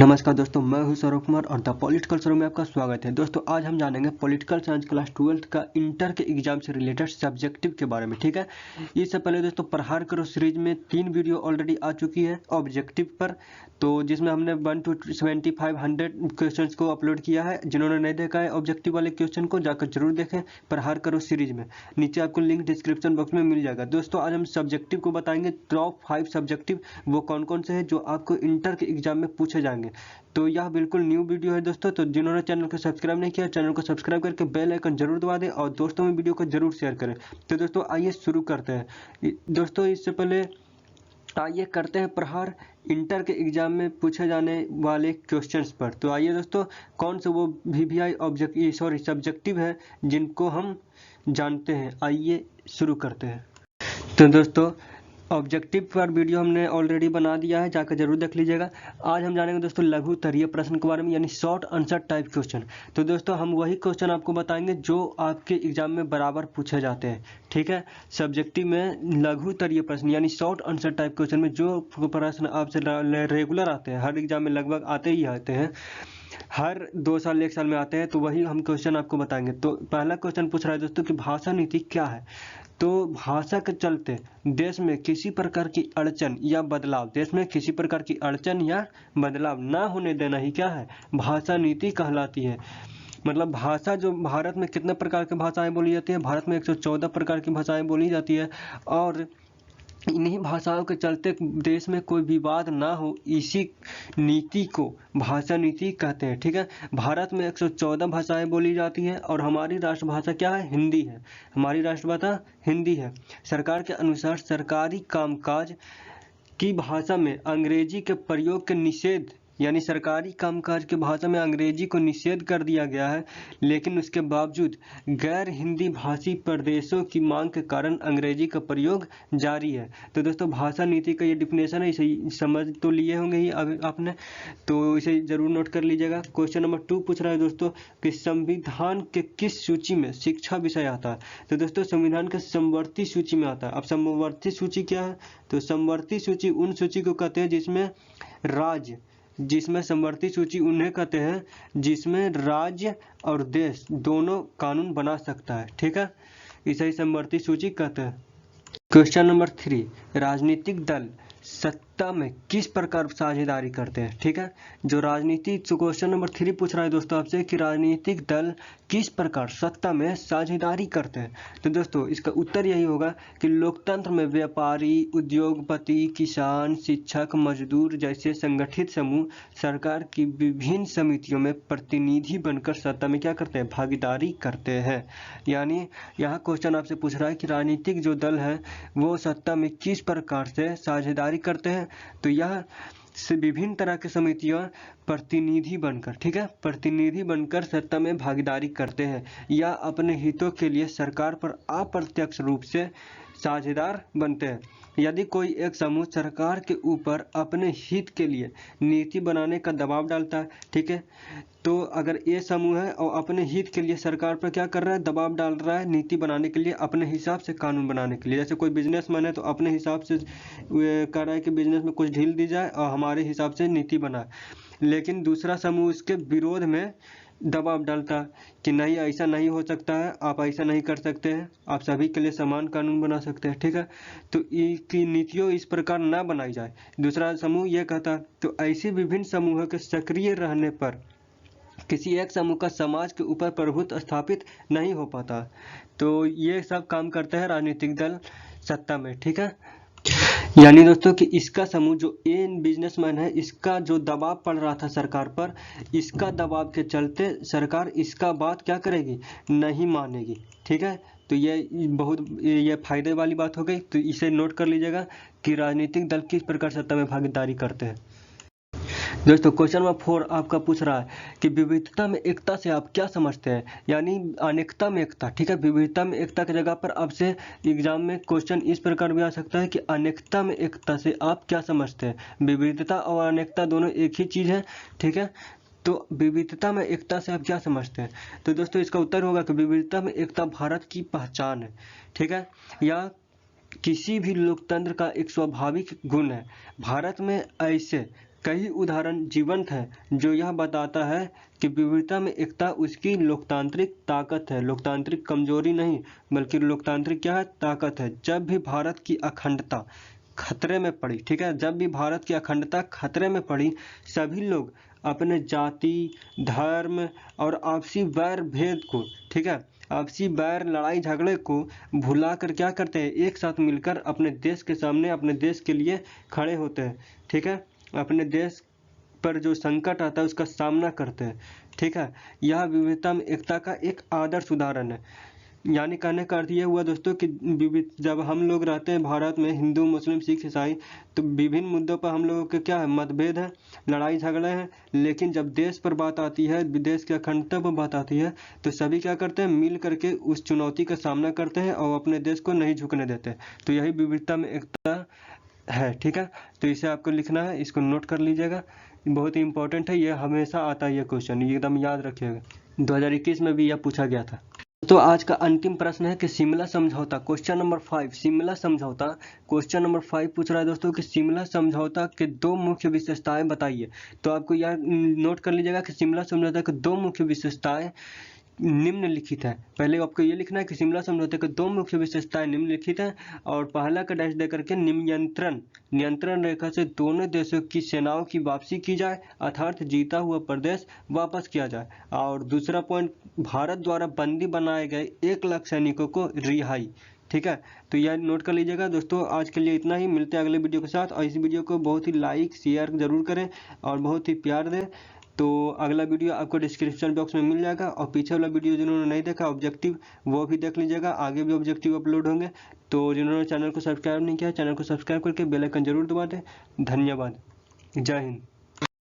नमस्कार दोस्तों, मैं हूं सौरभ कुमार और द पॉलिटिकल शो में आपका स्वागत है। दोस्तों आज हम जानेंगे पॉलिटिकल साइंस क्लास 12th का इंटर के एग्जाम से रिलेटेड सब्जेक्टिव के बारे में। ठीक है, इससे पहले दोस्तों प्रहार करो सीरीज में 3 वीडियो ऑलरेडी आ चुकी है ऑब्जेक्टिव पर, तो जिसमें हमने 1 to 7500 क्वेश्चन को अपलोड किया है। जिन्होंने नहीं देखा है ऑब्जेक्टिव वाले क्वेश्चन को जाकर जरूर देखें प्रहार करो सीरीज में, नीचे आपको लिंक डिस्क्रिप्शन बॉक्स में मिल जाएगा। दोस्तों आज हम सब्जेक्टिव को बताएंगे, टॉप 5 सब्जेक्टिव वो कौन कौन से हैं जो आपको इंटर के एग्जाम में पूछे जाएंगे। तो यह बिल्कुल न्यू वीडियो है दोस्तों, तो जिन्होंने चैनल को सब्सक्राइब नहीं किया चैनल को सब्सक्राइब करके बेल आइकन जरूर दबा दें और दोस्तों में वीडियो को जरूर शेयर करें। तो दोस्तों आइए शुरू करते हैं। दोस्तों इससे पहले आइए करते हैं प्रहार इंटर के एग्जाम में पूछे जाने वाले क्वेश्चंस पर। तो आइए दोस्तों कौन से वो वीवीआई सब्जेक्टिव है जिनको हम जानते हैं, आइए शुरू करते हैं। तो दोस्तों ऑब्जेक्टिव पर वीडियो हमने ऑलरेडी बना दिया है, जाकर जरूर देख लीजिएगा। आज हम जानेंगे दोस्तों लघु उत्तरीय प्रश्न के बारे में, यानी शॉर्ट आंसर टाइप क्वेश्चन। तो दोस्तों हम वही क्वेश्चन आपको बताएंगे जो आपके एग्जाम में बराबर पूछे जाते हैं। ठीक है, सब्जेक्टिव में लघु उत्तरीय प्रश्न यानी शॉर्ट आंसर टाइप क्वेश्चन में जो प्रश्न आपसे रेगुलर आते हैं, हर एग्जाम में लगभग आते ही आते हैं, हर 2 साल 1 साल में आते हैं, तो वही हम क्वेश्चन आपको बताएंगे। तो पहला क्वेश्चन पूछ रहा है दोस्तों कि भाषा नीति क्या है। तो भाषा के चलते देश में किसी प्रकार की अड़चन या बदलाव, देश में किसी प्रकार की अड़चन या बदलाव ना होने देना ही क्या है, भाषा नीति कहलाती है। मतलब भाषा, जो भारत में कितने प्रकार की भाषाएं बोली जाती है, भारत में 114 प्रकार की भाषाएं बोली जाती है और इन्हीं भाषाओं के चलते देश में कोई विवाद ना हो, इसी नीति को भाषा नीति कहते हैं। ठीक है, भारत में 114 भाषाएं बोली जाती है और हमारी राष्ट्रभाषा क्या है, हिंदी है। हमारी राष्ट्रभाषा हिंदी है। सरकार के अनुसार सरकारी कामकाज की भाषा में अंग्रेजी के प्रयोग के निषेध, यानी सरकारी कामकाज के भाषा में अंग्रेजी को निषेध कर दिया गया है, लेकिन उसके बावजूद गैर हिंदी भाषी प्रदेशों की मांग के कारण अंग्रेजी का प्रयोग जारी है। तो दोस्तों भाषा नीति का ये डिफिनेशन है, इसे समझ तो लिए होंगे ही आपने, तो इसे जरूर नोट कर लीजिएगा। क्वेश्चन नंबर 2 पूछ रहा है दोस्तों कि संविधान के किस सूची में शिक्षा विषय आता है। तो दोस्तों संविधान के समवर्ती सूची में आता है। अब समवर्ती सूची क्या है, तो समवर्ती सूची उन सूची को कहते हैं जिसमें समवर्ती सूची उन्हें कहते हैं जिसमें राज्य और देश दोनों कानून बना सकता है। ठीक है, इसे ही समवर्ती सूची कहते हैं। क्वेश्चन नंबर 3, राजनीतिक दल सत्ता में किस प्रकार साझेदारी करते हैं। ठीक है, जो राजनीति, क्वेश्चन नंबर 3 पूछ रहा है दोस्तों आपसे कि राजनीतिक दल किस प्रकार सत्ता में साझेदारी करते हैं। तो दोस्तों इसका उत्तर यही होगा कि लोकतंत्र में व्यापारी, उद्योगपति, किसान, शिक्षक, मजदूर जैसे संगठित समूह सरकार की विभिन्न समितियों में प्रतिनिधि बनकर सत्ता में क्या करते हैं, भागीदारी करते हैं। यानी यह क्वेश्चन आपसे पूछ रहा है कि राजनीतिक जो दल है वो सत्ता में किस प्रकार से साझेदारी करते हैं। तो यह विभिन्न तरह की समितियां प्रतिनिधि बनकर, ठीक है, प्रतिनिधि बनकर सत्ता में भागीदारी करते हैं या अपने हितों के लिए सरकार पर अप्रत्यक्ष रूप से साझेदार बनते हैं। यदि कोई एक समूह सरकार के ऊपर अपने हित के लिए नीति बनाने का दबाव डालता है, ठीक है, तो अगर ये समूह है और अपने हित के लिए सरकार पर क्या कर रहा है, दबाव डाल रहा है नीति बनाने के लिए, अपने हिसाब से कानून बनाने के लिए। जैसे कोई बिजनेसमैन है तो अपने हिसाब से कर रहा है कि बिजनेस में कुछ ढील दी जाए और हमारे हिसाब से नीति बनाए, लेकिन दूसरा समूह इसके विरोध में दबाव डालता कि नहीं ऐसा नहीं हो सकता है, आप ऐसा नहीं कर सकते हैं, आप सभी के लिए समान कानून बना सकते हैं। ठीक है, तो इसकी नीतियों इस प्रकार ना बनाई जाए, दूसरा समूह यह कहता। तो ऐसे विभिन्न समूहों के सक्रिय रहने पर किसी एक समूह का समाज के ऊपर प्रभुत्व स्थापित नहीं हो पाता। तो ये सब काम करते हैं राजनीतिक दल सत्ता में। ठीक है, यानी दोस्तों कि इसका समूह जो बिजनेसमैन है, इसका जो दबाव पड़ रहा था सरकार पर, इसका दबाव के चलते सरकार इसका बात क्या करेगी, नहीं मानेगी। ठीक है, तो ये फायदे वाली बात हो गई, तो इसे नोट कर लीजिएगा कि राजनीतिक दल किस प्रकार सत्ता में भागीदारी करते हैं। दोस्तों क्वेश्चन नंबर 4 आपका पूछ रहा है कि विविधता में एकता से आप क्या समझते हैं, यानी अनेकता में एकता। ठीक है, विविधता में एकता की जगह पर आपसे एग्जाम में क्वेश्चन इस प्रकार भी आ सकता है कि अनेकता में एकता से आप क्या समझते हैं। विविधता और अनेकता दोनों एक ही चीज है। ठीक है, तो विविधता में एकता से आप क्या समझते हैं। तो दोस्तों इसका उत्तर होगा कि विविधता में एकता भारत की पहचान है। ठीक है, या किसी भी लोकतंत्र का एक स्वाभाविक गुण है। भारत में ऐसे कई उदाहरण जीवंत है जो यह बताता है कि विविधता में एकता उसकी लोकतांत्रिक ताकत है। लोकतांत्रिक कमजोरी नहीं बल्कि लोकतांत्रिक क्या है, ताकत है। जब भी भारत की अखंडता खतरे में पड़ी, ठीक है, जब भी भारत की अखंडता खतरे में पड़ी, सभी लोग अपने जाति, धर्म और आपसी वैर भेद को, ठीक है, आपसी बैर लड़ाई झगड़े को भुलाकर क्या करते हैं, एक साथ मिलकर अपने देश के सामने, अपने देश के लिए खड़े होते हैं, ठीक है, अपने देश पर जो संकट आता है उसका सामना करते हैं, ठीक है। यह विविधता में एकता का एक आदर्श उदाहरण है। यानी कहने का अर्थ ये हुआ दोस्तों कि जब हम लोग रहते हैं भारत में, हिंदू, मुस्लिम, सिख, ईसाई, तो विभिन्न मुद्दों पर हम लोगों के क्या है, मतभेद है, लड़ाई झगड़े हैं, लेकिन जब देश पर बात आती है, देश की अखंडता पर बात आती है, तो सभी क्या करते हैं, मिल करके उस चुनौती का सामना करते हैं और अपने देश को नहीं झुकने देते। तो यही विविधता में एकता है, ठीक है। तो इसे आपको लिखना है, इसको नोट कर लीजिएगा, बहुत ही इंपॉर्टेंट है, ये हमेशा आता है, ये क्वेश्चन एकदम याद रखिएगा, 2021 में भी यह पूछा गया था। तो आज का अंतिम प्रश्न है कि शिमला समझौता, क्वेश्चन नंबर 5, शिमला समझौता, क्वेश्चन नंबर 5 पूछ रहा है दोस्तों कि शिमला समझौता के दो मुख्य विशेषताएं बताइए। तो आपको यह नोट कर लीजिएगा कि शिमला समझौता के दो मुख्य विशेषताएं निम्नलिखित है। पहले आपको ये लिखना है कि शिमला समझौते के दो मुख्य विशेषताएं निम्नलिखित है, और पहला का डैश देकर के नियंत्रण रेखा से दोनों देशों की सेनाओं की वापसी की जाए, अर्थात जीता हुआ प्रदेश वापस किया जाए। और दूसरा पॉइंट, भारत द्वारा बंदी बनाए गए 1 लाख सैनिकों को रिहाई, ठीक है। तो यह नोट कर लीजिएगा दोस्तों। आज के लिए इतना ही, मिलते हैं अगले वीडियो के साथ, और इस वीडियो को बहुत ही लाइक शेयर जरूर करें और बहुत ही प्यार दें। तो अगला वीडियो आपको डिस्क्रिप्शन बॉक्स में मिल जाएगा, और पीछे वाला वीडियो जिन्होंने नहीं देखा ऑब्जेक्टिव, वो भी देख लीजिएगा, आगे भी ऑब्जेक्टिव अपलोड होंगे। तो जिन्होंने चैनल को सब्सक्राइब नहीं किया, चैनल को सब्सक्राइब करके बेल आइकन जरूर दबा दें। धन्यवाद, जय हिंद।